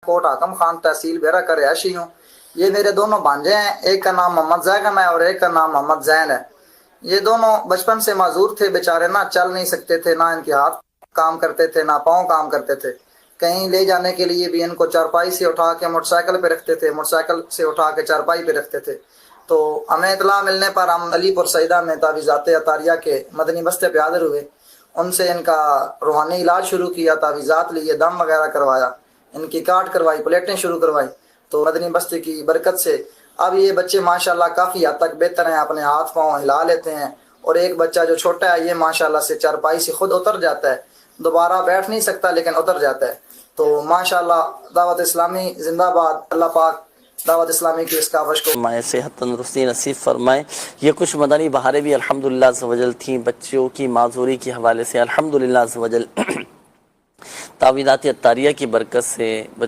Coat आकम Khan तहसील बेरा का रहायशी हूँ। ये मेरे दोनों भांजे हैं, एक का नाम मोहम्मद जैगम है और एक का नाम मोहम्मद जैन है। ये दोनों बचपन से माजूर थे बेचारे, ना चल नहीं सकते थे, ना इनके हाथ काम करते थे, ना पाँव काम करते थे। कहीं ले जाने के लिए भी इनको चारपाई से उठा के मोटरसाइकिल पे रखते थे, मोटरसाइकिल से उठा के चारपाई पे रखते थे। तो हमें इतला मिलने पर हम अलीपुर सईदा में तावीज़ात अतारिया के मदनी बस्ते पे हाजिर हुए। उनसे इनका रूहानी इलाज शुरू किया, तावीज़ात लिए, दम वगैरह करवाया, इनकी काट करवाई, प्लेटें शुरू करवाई। तो मदनी बस्ती की बरकत से अब ये बच्चे माशाल्लाह काफ़ी हद तक बेहतर हैं, अपने हाथ पाँव हिला लेते हैं। और एक बच्चा जो छोटा है ये माशाल्लाह से चारपाई से खुद उतर जाता है, दोबारा बैठ नहीं सकता लेकिन उतर जाता है। तो माशाल्लाह दावत इस्लामी जिंदाबाद। अल्लाह पाक दावत इस्लामी की इस कावश को माए सेहत तंदुरुस्ती नसीब फरमाए। ये कुछ मदनी बहारें भी अल्हम्दुलिल्लाह अज़्ज़ वजल थी बच्चों की माजूरी के हवाले से। अल्हम्दुलिल्लाह अज़्ज़ वजल तावीज़ात अत्तारिया की बरकत से